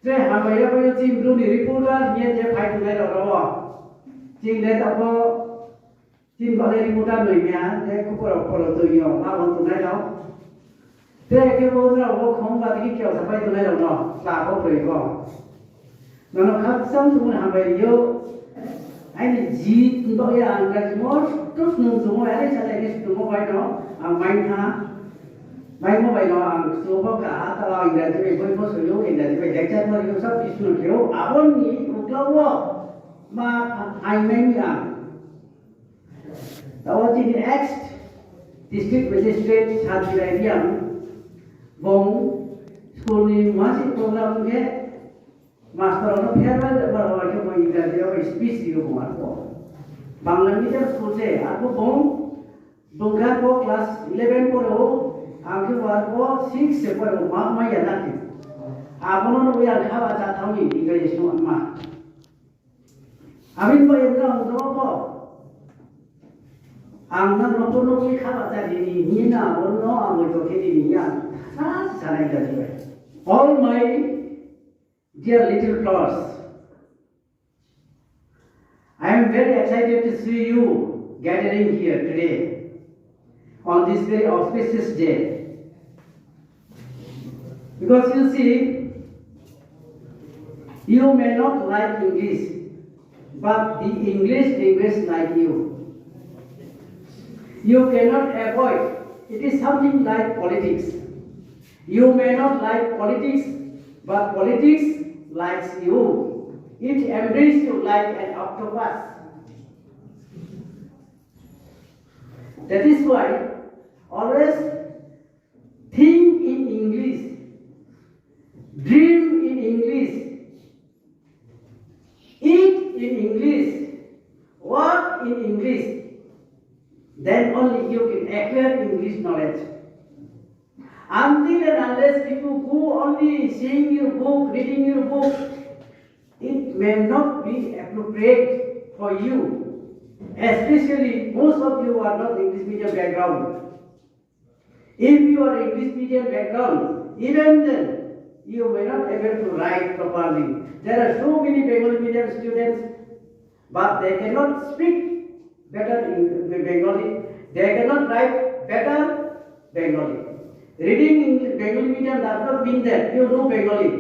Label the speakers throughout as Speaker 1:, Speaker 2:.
Speaker 1: 这还没有没有进入你的步段，你也排出来了咯，进来到过，进到你的步段里面，这不了都有，那我都来了。这个步段我空把这个叫啥排出来了咯，啥不对个？那么看上中还没有，哎你记多呀，那么都弄中哎，你现在你中我来了，啊买它。Mai mo bai no ang sobo ka ta ida je boi mo suyo ida je lecture mo yo sab isnu kyo abon ni uklawo ma ai mai ya tawo ti next district magistrate Sadira Diam bong school ni masih program ke master no farewell bar ke mo ida je speech yo mar ko bangla medium school se aku bong bongka ko class 11 poro आगे बार वो 6 से पर वो माँ माँ याद आती आपनों ने वो याद खावा चाहता हूँ ये इंग्लिश में माँ अभी वो ये ना उनको वो आंगन नोटों ने वो खावा चाहती नहीं ना वो नो आंगन जो खेती नहीं यार सारा सारा इधर है all my dear little flowers I am very excited to see you gathering here today on this very auspicious day. Because you see, you may not like English, but the English language like you. You cannot avoid. It is something like politics. You may not like politics, but politics likes you. It embraces you like an octopus. That is why always think in English, dream in English, eat in English, work in English. Then only you can acquire English knowledge. Until and unless if you go only seeing your book, reading your book, it may not be appropriate for you. Especially most of you are not English medium background. If you are English medium background, even then you may not be able to write properly. There are so many Bengali medium students, but they cannot speak better Bengali. They cannot write better Bengali. Reading Bengali medium does not mean that you know Bengali.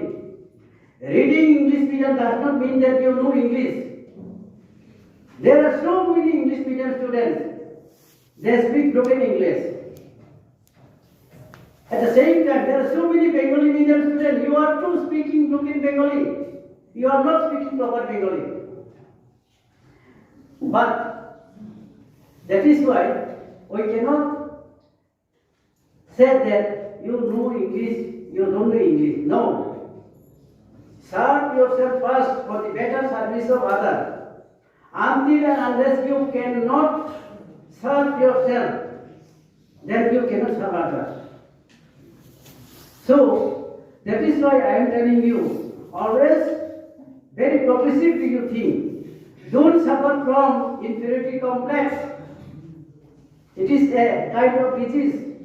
Speaker 1: Reading English medium does not mean that you know English. There are so many English medium students, they speak broken English. At the same time, there are so many Bengali medium students, you are too speaking broken Bengali. You are not speaking proper Bengali. But that is why we cannot say that you know English, you don't know English. No. Serve yourself first for the better service of others. Until and unless you cannot serve yourself, then you cannot serve others. So, that is why I am telling you, always very progressively you think. Don't suffer from inferiority complex. It is a kind of disease.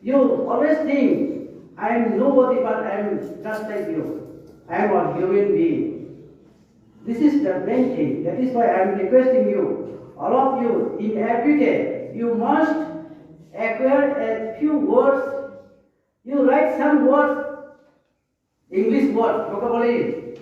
Speaker 1: You always think, I am nobody but I am just like you. I am a human being. This is the main thing. That is why I am requesting you, all of you, in every day, you must acquire a few words. You write some words, English words, vocabulary.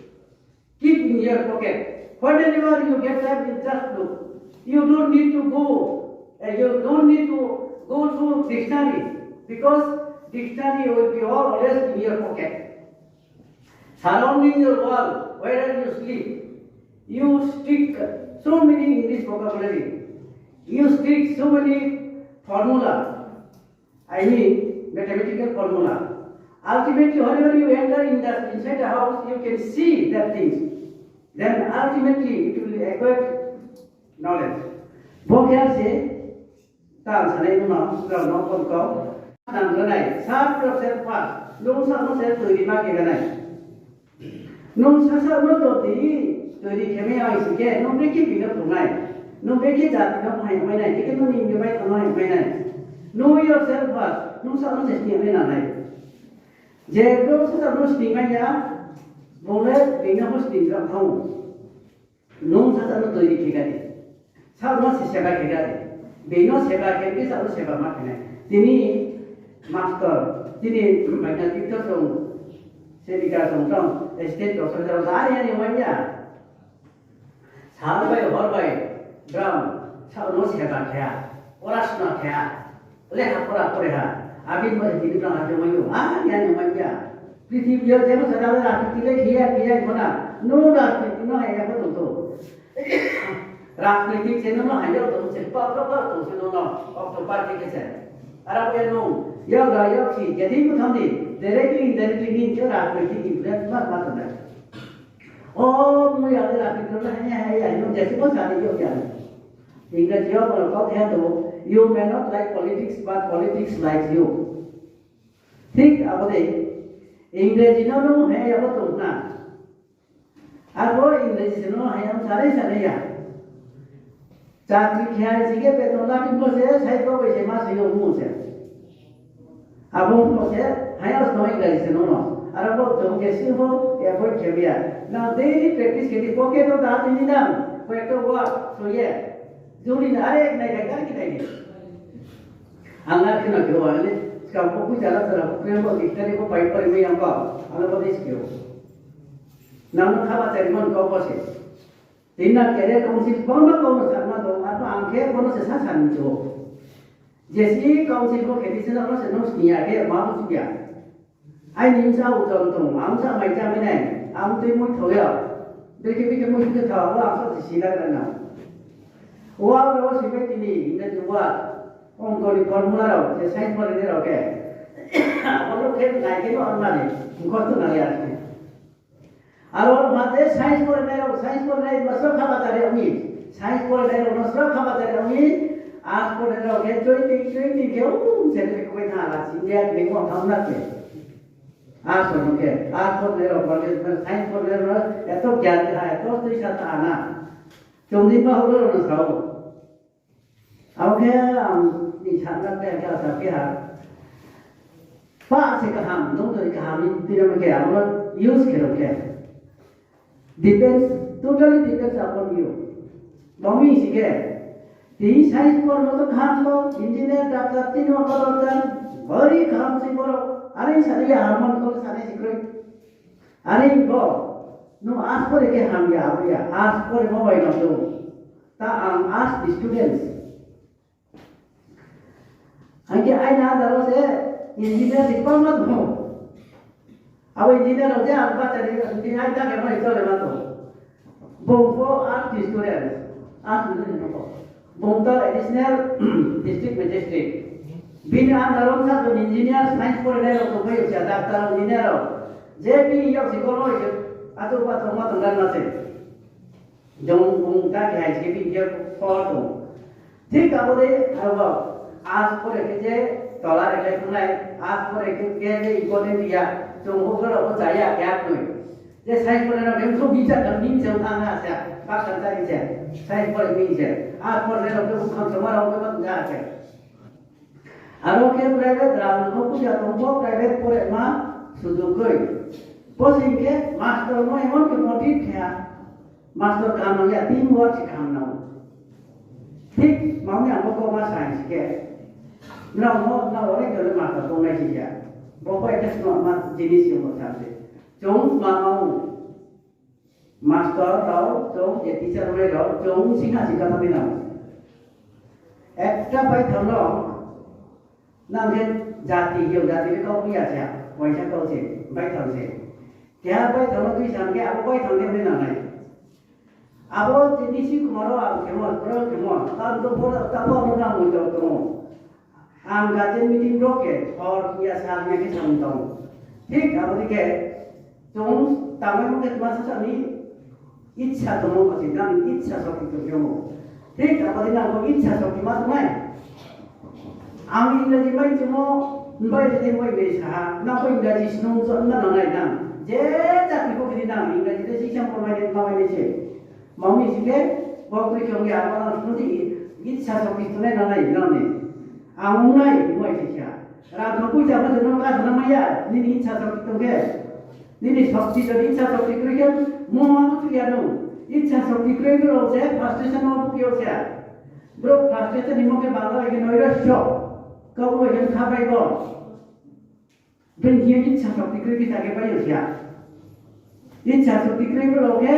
Speaker 1: Keep in your pocket. Whenever you get time, you just look. You don't need to go. You don't need to go to dictionary because dictionary will be always in your pocket. Surrounding your wall, wherever you sleep. You stick so many English vocabulary. You stick so many formula. I mean mathematical formula. Ultimately, whenever you enter inside the house, you can see that things. Then ultimately, it will acquire knowledge. Vocab se, tan sanai no no kon ko, tan ganai. Serve yourself first. No sa no self to rima ke ganai. No sa no to di. Jadi kami awak sikit, no break it bila tunai, no break it jat, no main main, jadi no ni main tunai main. Know yourself first, no sa no sesti main nai. Jepro sa no sesti main ya, 몸에 맹랑호스들이랑 하고 농사자는 또 이렇게 해야 돼. 사람은 세세가 해야 돼. 매년 세가 해야 사람 세가 맡네. তিনি 마스터, তিনি banyak itu song sebiga song estate profesor dari yang mana? 사람의 얼마에 그럼 사람은 세가 해야, 오라스나 해야, 레하 포라 포레하, 아빈모에 비리랑 하죠 뭐요? 아니 아니 뭐야? पृथ्वी जब सदावे राजनीति के किया होना नो राजनीति नो है को तो राजनीति से नो है जो तो से पर तो से नो अब तो पार्टी के से अरे ये नो यो की यदि को थंदी डायरेक्टली जो राजनीति की इन्फ्लुएंस मत है ओ मुझे याद राजनीति नो है या नो जैसे बहुत सारे जो क्या इंग्लिश जो बोलो कहते हैं तो you may not like politics but politics likes you ठीक अब देख इंग्रजी नो है अब तो ना अब वो इंग्रजी नो है हम सारे या चाकरी किया इसके पे तो ना भी मुझे सही को वैसे मास यो मुझे अब वो मुझे है उस नो इंग्रजी नो अरे वो तो कैसे हो या कोई क्या ना डेली प्रैक्टिस के लिए पोके तो दांत नहीं ना कोई तो वो तो ये जोड़ी ना अरे नहीं नहीं अंगार के ना क्यों वाले kamu pun jalan terus, kemudian kau diktator kau pahit pahit yang kau, anda boleh istiyo. Namun khabar dari mana kau pasti, tidak kira kongsi mana kau sama tu, atau angker mana sesasan itu. Jadi kongsi kau kiri sana mana senang sekian, kira mahu sekian. Ai nimsa ujon tu, amsa macam mana, am tu mui tahu ya, dekik mui tu tahu, amsa sila kerana. Wah, kalau seperti ini, ini juga. Ongkori formula ro, je science pore de ro ke. Apno ke nai ke no anna ne, mukhot na ya asme. Aro mate science pore de masro khaba tare ami. Science pore de masro khaba tare ami. Art pore de ro ke training ke se de ko na la India ke ko thamna ke. Art pore ke, art pore de ro science pore de ro eto gyan ha eto tui sa ta na. Chomdi ma ho ro na sao. Oke, di sana kita tapi Pak sekaham, dong dari kaham tidak mereka, আমরা use kerja. Depends, totally depends upon you. Mami sih ke, di science por lo kaham lo, engineer doctor तीन orang beri kaham sih por, ane saya harman kalau sana sih kerja, ane ko, no ask for ke ham ya, apa ya, ask for mobile lo, ta ask the students. Angke aina dalam se engineer diploma tu, awal engineer aja apa tadi engineer kita kemana itu lewat tu, bongko art students, bongko additional district magistrate, bina dalam satu engineer science for level tu kau yang daftar engineer, jadi yang psikolog itu atau apa semua tengah nasi, jom bongko dia jadi dia foto, ठीक अब दे अब आज पर के dollar electron आज पर के इकोनॉमी या जो होकर वो चाहिए क्या कोई जे साइज पर ना हम तो बीचा धनी से उठाना है पास करता है साइज पर भी है आज पर ले लो तो हम समार हो के जा के आरो के प्राइवेट राउंड को कुछ तो प्राइवेट पर मा सुजुग कोई पोसिंग के मास्टर नो एमन के मोटिव है मास्टर काम या टीम वर्क काम ना ठीक मामले हमको मा साइंस के ना वो नहीं कर मास्टर तो नहीं किया वो कोई टेस्ट मा जिनिस यो मसाले जों मामू मास्टर ताऊ जों ये टीचर में लो जों सिखा तभी ना एक्स्ट्रा भाई थलो ना के जाति के कौ भी आजा वैसा कौ से भाई थल से क्या भाई थलो तो इसान के अब भाई थल के ना नहीं अब जिनिस कुमारो अब केमन प्रो केमन तार तो बोला ताबो ना मुझे तो आम गार्जियन मीटिंग रोके और या साल में के समझाऊं ठीक अब देखिए जों तामे मुझे तुम्हारे साथ नहीं इच्छा तो मो बची ना इच्छा शक्ति तो क्यों ठीक अब देखिए ना वो इच्छा शक्ति मत नहीं आमी इंग्रजी में जो bye jadi boy bisa na boy इंग्रजी सुनूं तो ना नहीं ना जे जाति को किसी ना इंग्रजी तो शिक्षा प्रमाणित मावे में से मम्मी जी के बहुत कुछ होंगे आप लोग सुनती इच्छा शक्ति तो नहीं ना नहीं आमुनाई मोय शिक्षा रात को कुछ आप लोग का सुना मया नहीं इच्छा शक्ति तो के Nini shakti jadi icha shakti kerja mau apa tuh ya no icha shakti kerja lo saya frustration mau punya saya bro frustration ini mau ke bangga lagi noira shock kau mau yang kapai kau dan dia icha shakti kerja kita ke bayu saya icha shakti kerja lo ke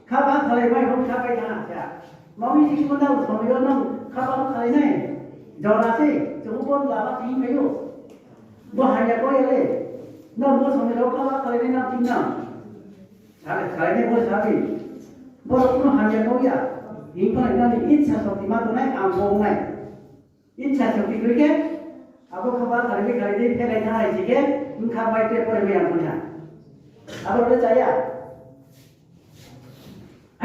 Speaker 1: kapan kali bayu kau kapai jangan saya mau ini sih mana usah mau yang kapan kali nih jauh sih cukup lama sih bayu bahaya kau ya le na mo sampai lo kalah kali ini nanti na, kali ini bos sabi, bos itu hanya kau ya, ini nanti icha shakti matu naik, ambong naik, icha shakti kerja, aku kabar kali ini kalian hari ini, engkau baik terus yang punya, aku percaya,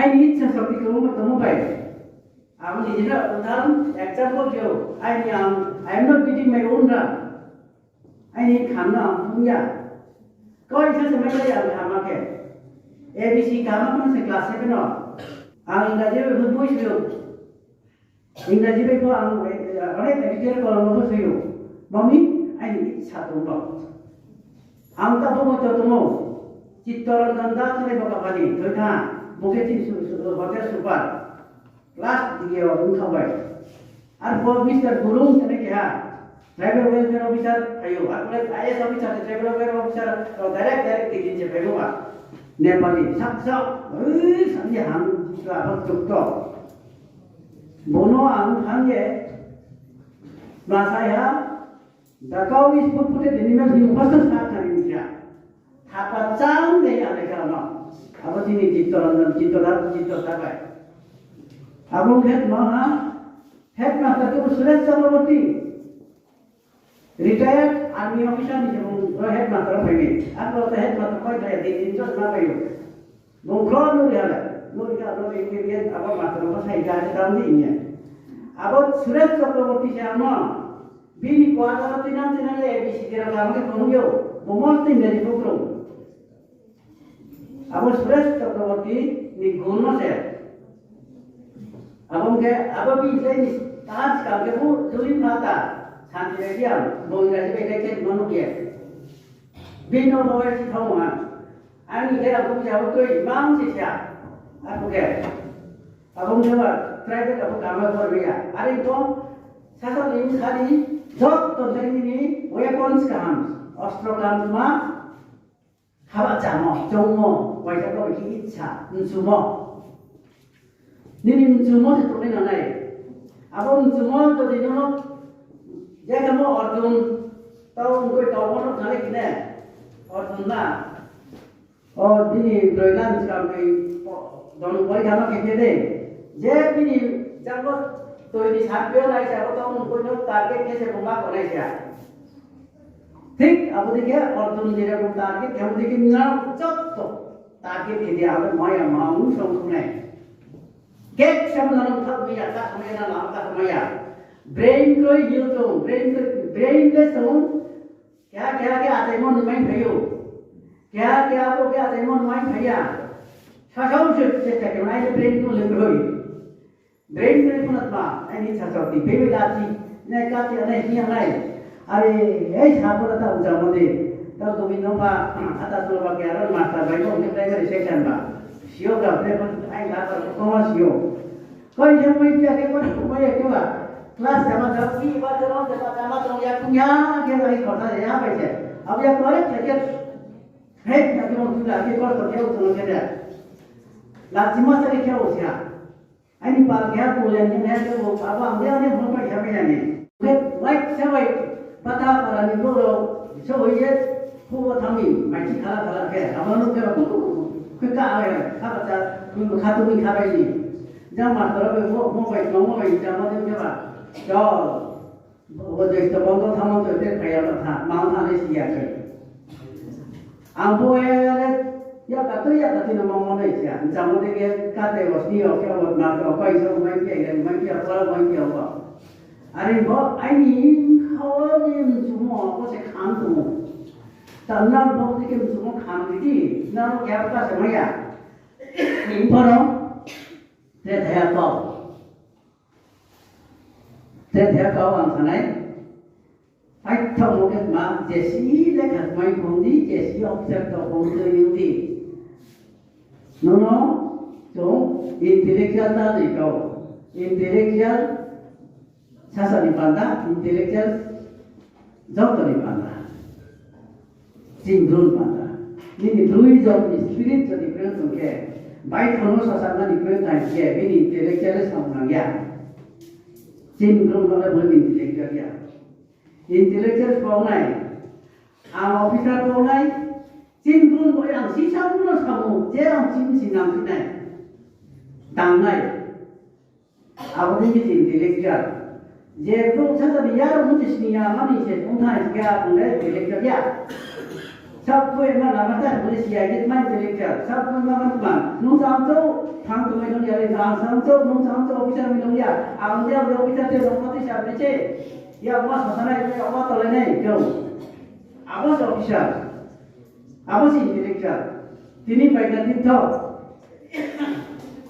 Speaker 1: ini icha shakti kamu baik, aku di sini udahan example jauh, I am not beating my own drum. Ini karena punya. Kau isa semuanya yang sama ke. ABC kamu kan sekelas seven or. Ang Inggris itu buis itu. Inggris itu ang orang editor kalau mau itu. Mami, ini satu orang. Ang tak mau jatuh Citoran dan data ini bakal kali. Kita mungkin hotel super. Kelas dia orang kawai. Arbo Mister Burung ini kaya. Driver welfare officer ayo aku lihat IAS officer driver welfare officer direct dikin je pego ba Nepali sak sampai hang juga apa cukto bono ang hangye bahasa dakau is putih ini memang pasal sangat hari ini apa cang deh ada kalau apa sini citoran sabai abang headmaster itu sudah Chakraborty retired army officer ni jemung headmaster pagi. Aku headmaster kau saya di Indonesia mana yo. Mungkin nu dia ini apa master apa saya jadi tahu ini. Apa Suresh Chakraborty siapa? Bini kuasa tinan le ABC kira kamu ke yo. Mesti dari program. Apa Suresh Chakraborty ni guna saya. Apa bisa ni tas kamu jual mata. Santi dia, mau nggak sih kayak mana dia? Bino mau sih tahu kan? Ani dia aku jawab tuh, mang sih siapa? Aku ke, aku jawab, private aku kamar berbeda. Hari itu, satu ini hari, jok tuh ini, weapons kan, ostro kan cuma, haba jamo, jomo, wajah kau ini icha, nsumo. Ini nsumo itu tuh nana. Aku nsumo tuh di mana? Ya kamu Arjun tahu mungkin tahu mana kali kita Arjun na और बिनी रोइलान इसका कोई दोनों कोई खाना कहते थे जे बिनी जब वो तो इन्हीं साथ पे ना इसे तो उनको जो टारगेट कैसे बुमा करने से ठीक अब देखिए Arjun जेरा को टारगेट हम देखिए ना जब तो टारगेट के लिए आप माया माउंट संकुने केक सब ना उठा भी आता समय ना नाम का समय brain को यूज हो brain ले तो क्या आते मन में भयो क्या आपको क्या आते मन में भैया शाखाओं से क्या ना ये brain को ले रही brain में कौन आता ऐसी शाखाओं बेबी लाती नहीं काटी नहीं किया नहीं अरे ऐसा बोला था उनका मुझे तब तो बिना पा आता तो बाकी यार मास्टर भाई को उनके प्राइमरी सेक्शन बा शियो का अपने पर आई लाता कौन शियो कोई जब मैं क्या के कोई क्या kelas sama tapi baca orang sama orang yang punya dia lagi kota dia apa sih? Apa yang korek saja? Hei, tapi orang tu lagi kor tu dia utul kerja. Lagi masa dia kau siapa? Ini parkir pulen ni tu apa dia ni berapa siapa ni? Baik siapa? Pada para ni dulu siapa ye? Kau kami macam kalah ke? Apa lu ke? Kau apa? Apa saja? Kau khatu ni khabar ni. Jangan terlalu mau baik jangan dia cho वो जो इस्तेमाल था हम तो इतने खयाल था मांगना नहीं किया कर आंबो या कतई न मांगना नहीं किया जामुन के काटे वस्ती हो क्या वो ना तो कोई सब मैं किया होगा अरे वो आई खाओ ये जुमो वो से खान तुम तन्ना बहुत के जुमो खान दी ना क्या पता समय या इंफरो ते थे कौ ang sanay ai thông một cái mà chế sĩ lấy hạt máy không đi chế sĩ học tập tập không chơi nhiều đi nó 좀 intellectual ta gì cầu intellectual sasa di panda intellectual jauh di panda cenderung panda ini blue jauh di spirit jadi beruntung ke baik kalau sasa di beruntung ke ini intellectual sama ya cenderung kalau boleh intellectual ya intellectual kau naik officer kau naik cenderung kau yang sisa pun kamu jarang cinci nampi naik 당나이 아버님이 인텔렉tual 제도 찾아도 야로 문제시냐 많이 이제 동타니까 근데 인텔렉tual이야 sabtu에만 남았다 우리 시야겠만 인텔렉tual sabtu에만 남았만 농상조 방송에 동의하는 농상조 농상조 오피셜 동의야 아무데야 오피셜 때 농사도 시작했지 야 엄마 서산에 이제 엄마 떨래네 그 아버지 오피셜 아버지 인텔렉tual তিনি পাইতাম 더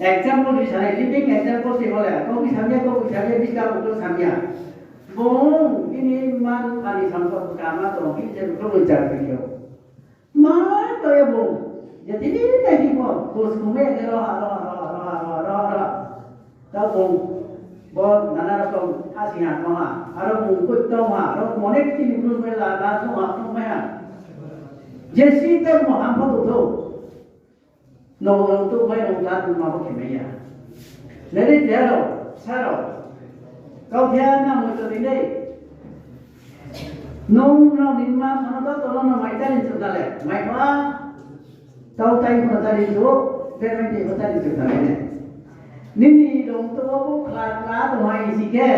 Speaker 1: example di sana, living example sih boleh. Kau bisa bisa untuk samia. Bung ini man kali sampai pertama tu kita jadi perlu cari video. Mana tu ya bung? Jadi ini tadi bung, bos kumeh roh. Tahu bung, bos nana roh asihan mah. Ada bung kut tahu mah, roh monek ini perlu mela langsung aku mah. Jesi tu Muhammad tu. 너도 왜 농사도 마고 김이야. 내리 대로 살아. 거기야나 못들이네. 농로 님만 하나도 떨어나 마이다리 줬달래. 마이와 tao tay của ta đi chỗ bên bên thì của ta đi chỗ này nên đi đồng tôi có lá của mày gì kia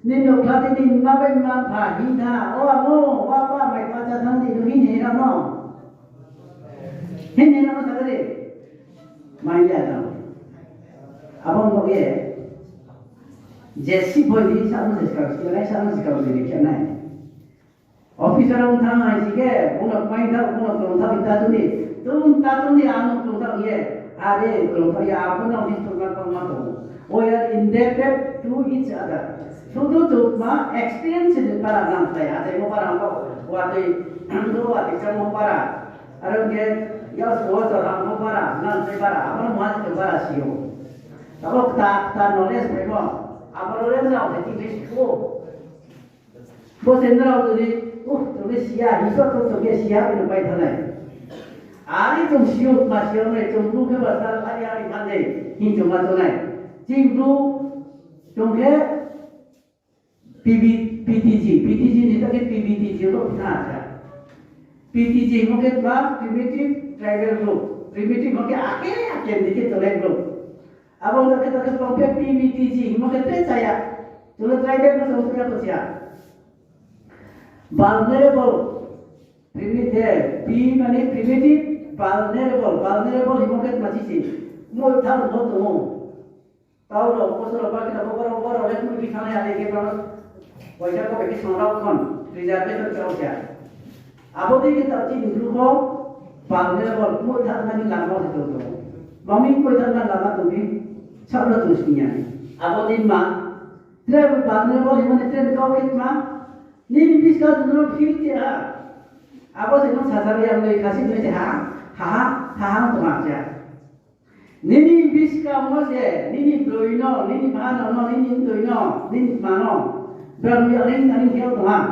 Speaker 1: nên đồng lá thì đi mà bên mà phải đi ra ô qua mày qua cha thằng thì đừng đi nhảy nó hết nó sao đấy mày ya đâu abang mau ye Jesse boy di sana sekarang ini kena officer orang thang aja ke punak main dah punak kelontar kita tu ni anu kelontar ye ada kelontar ya apa nak diturunkan pematu we are indebted to each other tu mah experience ni para orang saya ada yang para orang waktu kamu para orang ke ya semua orang para nanti para apa mau para siu kalau tak knowledge memang apa knowledge nak jadi risiko bos sendiri tu tulis siap, isu tu tulis siap ini baik tanai. Hari tu siap masih orang tu bukan pasal hari mana, ini cuma tanai. Cipu tunggu PTG ni tak ke PBTG tu kita ada. PTG mungkin apa? Primitive Tribal Group. Primitive mungkin akhir dikit oleh group. Abang tak kita sampai PBTG mungkin saya. Tulis tribal tu semua tu siap. Vulnerable, primitive, P माने primitive, vulnerable हिमोकेट मची सी, मोल था बहुत तो ताऊ लोग पोस्टर लगा के ऊपर और एक में बिछाने आले के पास पैसा को बेटी सोना कौन रिजर्वेशन करो क्या अब देखिए ताकि निकलू हो vulnerable मोल था माने लामा से तो मम्मी कोई था ना लामा तुम्हें सब लोग तुझनिया अब दिन मां ट्रेन vulnerable हिमोकेट ट्रेन का कित मां ni bisa dulu fikir apa sih non sadar yang lebih kasih tu ha tu macam ni bisa macam ni doino ni mana no ni doino ni mana berarti orang yang hidup Tuhan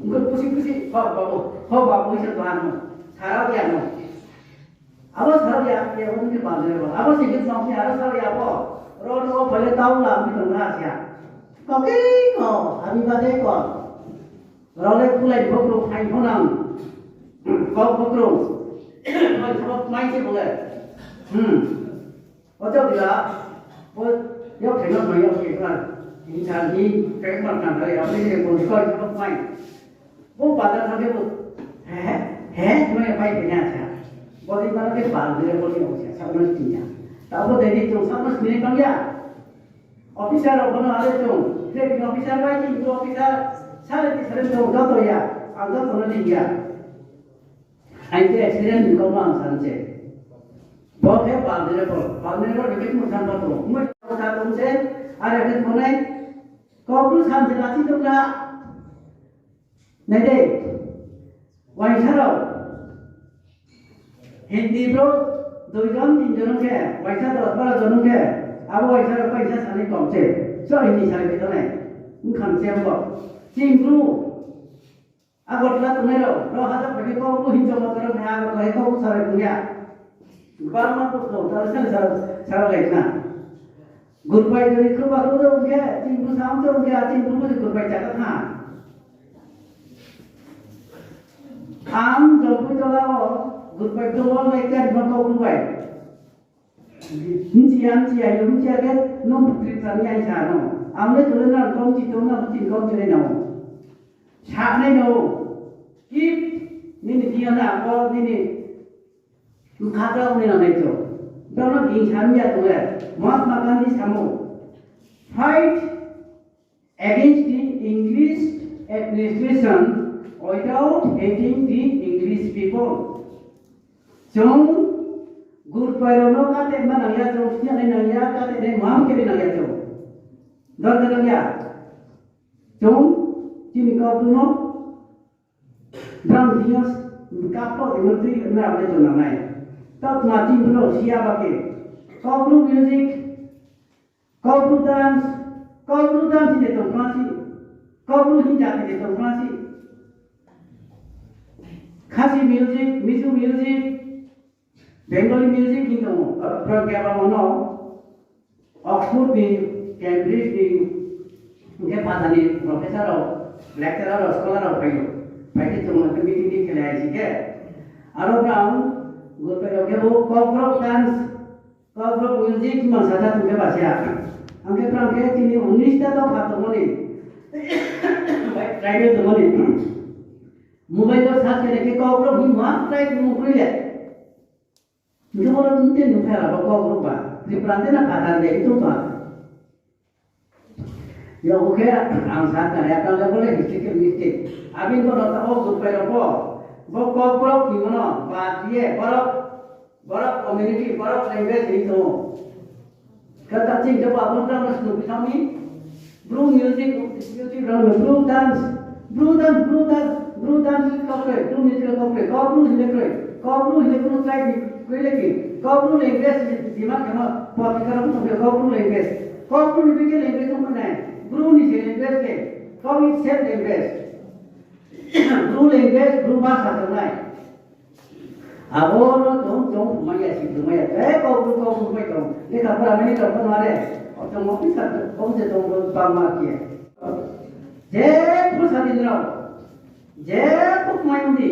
Speaker 1: mungkin pusing babu itu Tuhan sarap ya no apa sarap ya mungkin bahagia apa sih kita maksudnya apa sarap ya apa rono boleh tahu lah kita rahasia có cái có anh ta thế còn rồi lấy phụ lệnh phục vụ thành phố năng có phục vụ mà không may chứ không lẽ có chỗ gì đó có dốc thành nó mày dốc thì là những sản gì cái mặt nặng này ở đây còn coi cho không may bố bà ta thằng cái một hé mày bay về nhà chả có đi mà cái bản thì có đi đâu chả sao nó chỉ nhà tao có thể đi trong sao nó chỉ bằng ya officer orang ada tu, training officer baik itu officer saya sering tu jatuh ya, agak pernah dia. Itu accident di kamar sanche. Boleh vulnerable dekat musim batu. Mungkin kalau tak tu ada dekat mana, kau tu sanche nasi tu lah, Nanti, waisaro, Hindi bro, 2 জন 3 জনকে পয়সা 10-12 জনকে আবো পয়সা পয়সা সানি কমছে so Hindi Sunny বেতো নাই খামছে আমব চিংরু আগতলা তুনেরো রহাজা পকে কবু হিজম মতর না আগত হে কবু সারে দুনিয়া বারমা তো তার সারা লাইনা গুরবাই যদি খুবা খুদো উনকে চিংরু সামচো উনকে চিংরু বুঝি গুরবাই চাকা থা আম জলপু চলাও গুরবাই তো বল লাইকা মতো গুরবাই Ncia yung cia ke nom tripani ai sa no amne tulen na kom chi to na tin kom chele no sa ne no kip ni dia na ko ni kha ra ni na to do na gi sam ya to le Mahatma Gandhi samo fight against the English administration without hating the English people jong Gurpairo kate mana ya jong sia na ya kate ne mam ke na ya jong dor na ya jong chini ka puno dram dias kapo de menteri na able to na nai tat na chin puno sia ba ke kobru music kobru dance de to klasi kobru hinja de to klasi khasi music mizu music Bengali music itu program mana Oxford di Cambridge di mungkin pada ni profesor lecturer scholar baik itu meeting di kelas sih ke Arab orang guru pedagogi bu corporate dance corporate music masa tu tu bahasa angke perang ke sini 19 ta tu kata mana baik try tu mana mobile tu search kerja corporate ni mana try mukri le itu orang mungkin numpah apa kau berubah di perantai nak kata dia itu pak ya oke angsa kan ya kalau boleh mistik abis kau nak tahu supaya apa kau berapa gimana bahagia berapa community berapa language itu kata cing coba apa orang mesti numpah kami blue music blue dance blue music kau blue try कोई लेकिन corporate language दिमाग में political करम तो corporate language corporate के language तो मने ब्रू नी से लैंग्वेज के कॉमिक सेट लैंग्वेज ब्रू लैंग्वेज ब्रू भाषा तो नहीं अब वो तो मया सी तो मया ए कॉर्पोरेट में तो देखा पर मैंने तो बनवारे और तो मोटी सा कौन से तो काम मार किए जे पुसा दिन राव जे पुक माइंडी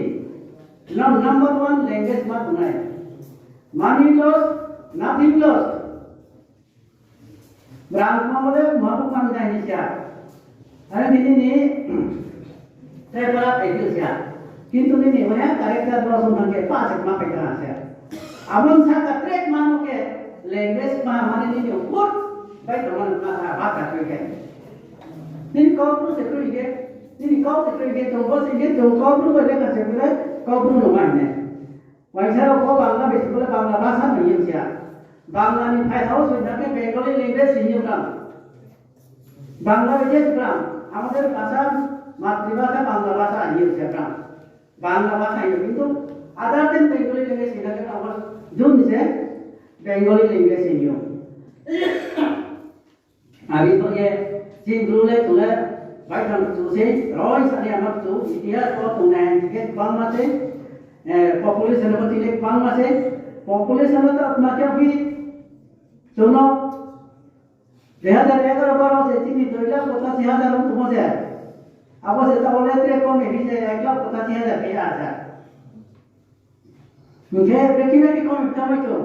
Speaker 1: नंबर 1 लैंग्वेज मत बनाए Money lost, nothing lost. Berangkat boleh, mampu kami dah ini siap. Hari ini saya berat itu siap. Kintu ini mana karakter berasal dari pas ekma pekerjaan siap. Abang saya trek mana ke language mana ini ukur baik teman bahasa kerja. Ini kau perlu sekali ke, ini kau sekali ke jombo sekali jombo perlu boleh kasih boleh kau perlu nomor ni. Wajar kau bangga betul bangga bahasa ni siapa? Bangga ni saya tahu sudah ke Bengali language ini orang. Bangla language orang. Amader bahasa মাতৃভাষা বাংলা ভাষা ini siapa? Bangla bahasa ini itu other than Bengali language ini kan awal jun se Bengali language ini. Abis tu ye Cingru le tu le baik kan tu se Roy sari amat tu ikhtiar kau tu naik tiket bangla se population apa tidak bangla se population itu apa macam ni contoh 2011 बार से चीनी 2,85,000 लोग तुम से अब से तो बोले तेरे को में भी से 1,85,000 पे आता मुझे देखी में भी कौन इतना में तो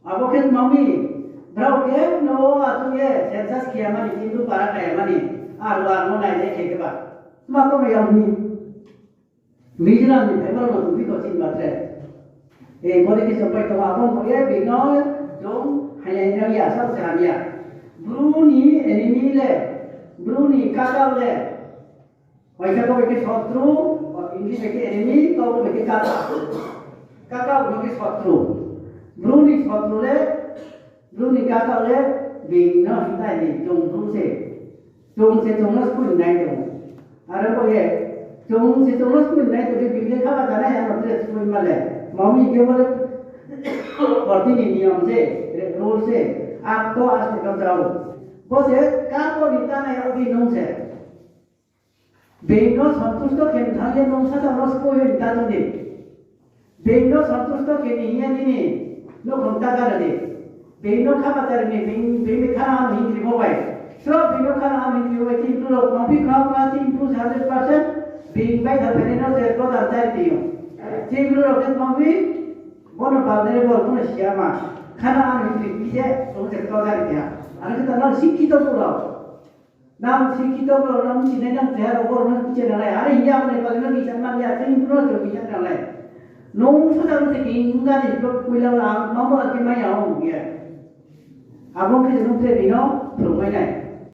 Speaker 1: अब के मम्मी ब्राउ के नो आतु ये सेंसस किया मानी चिंटू पारा काय मानी आरवार नो नाइ देखे के बाद मा को में हमनी मिजरा में फेमर नो तुम भी को चिन बात है ए बोले कि सब तो अपन को ये बिनो जो हाय या सब से आया Bruni enemy le, Bruni kakao le. Wajar kau bagi shotru, English bagi enemy, kau bagi kakao. Kakao bagi shotru. Bruni shotru le, Bruni kakao le, bina kita ni jong se nas pun naik jong. Ada kau ye, Chúng sẽ chúng nó school này tụi mình đi khắp cả này nó sẽ school mà lại mami kêu mà और तीन नियम से रूल से आपको आज तक जाओ वो से काम को निता नहीं अभी नौ से बेनो संतुष्ट के धागे नौ से तो नौ को ये निता तो दे बेनो संतुष्ट के नहीं नहीं नो घंटा कर दे बेनो खाना तर में बेनो खाना हम हिंदी मोबाइल सब बेनो खाना हम हिंदी मोबाइल तीन तो कॉपी खाना तीन तो 100% being by the penino से तो दाता है तीन तीन तो rocket mummy Bono padre bol bono siapa? Karena anu itu bisa untuk terkawal dia. Anu kita nak sikit tu lah. Nam sikit tu lah. Nam cina nam tiada orang nak bicara lagi. Ada hingga mana kalau nak bicara mana dia sering terus bicara lagi. Nung sudah mesti hingga ni blok kuila lah. Mama lagi mana yang dia. Abang kita nung tu bino, terus mana?